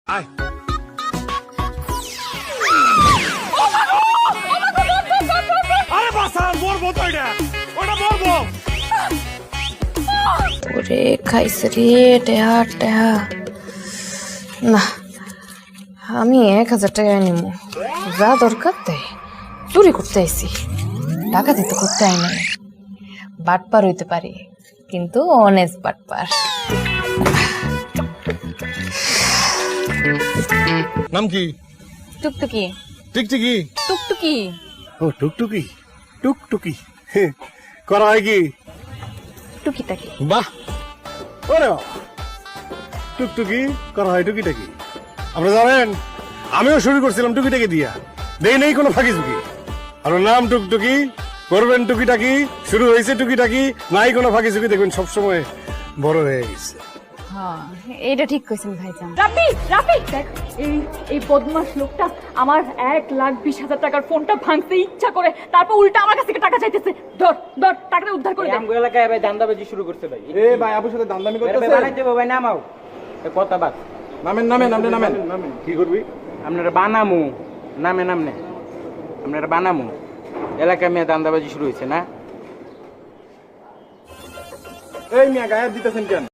আয় আরে বাসা মরবো তো এটা ওটা মরবো ওরে খাইছে রে টেহা টেহা না আমি 1000 টাকা নিব যা দরকার তাই চুরি করতে আইছি ডাকাতি তো করতে আই নাই বাটপার হইতে পারি কিন্তু অনেস্ট বাটপার নাম কি টুকটুকি টিকটিকি টুকটুকি ও টুকটুকি টুকটুকি করা হয় কি টুকিটাকি বাহ ওরে বাবা টুকটুকি করা হয় টুকিটাকি আপনি জানেন আমিও শুরু করছিলাম টুকিটাকি দিয়া দেই নেই কোনো ফাঁকি ঝুঁকি আপনার নাম টুকটুকি করবেন টুকিটাকি শুরু হয়েছে টুকিটাকি নাই কোনো ফাঁকি ঝুঁকি দেখবেন সবসময় বড় হয়ে গেছে হ্যাঁ এইটা ঠিক কইছেন ভাইজান রাফি রাফি দেখ এই বদমাশ লোকটা আমার 1,20,000 টাকার ফোনটা ভাঙতে ইচ্ছা করে তারপর উল্টা আমার কাছ থেকে টাকা চাইতেছে ধর ধর টাকাটা উদ্ধার করে দে আমগো এলাকায় ভাই দান্দাবাজি শুরু করছে ভাই এ ভাই আপুর সাথে দামদামি করতেছে বানাইতে ভাই নামাও কথা বাদ নামেন নামেন কি করবি আপনারা বানামু নামে নামনে আপনারা বানামু এলাকায় মেয়ে দান্দাবাজি শুরু হয়েছে না এই মিয়া গায়েব দিতেছেন কেন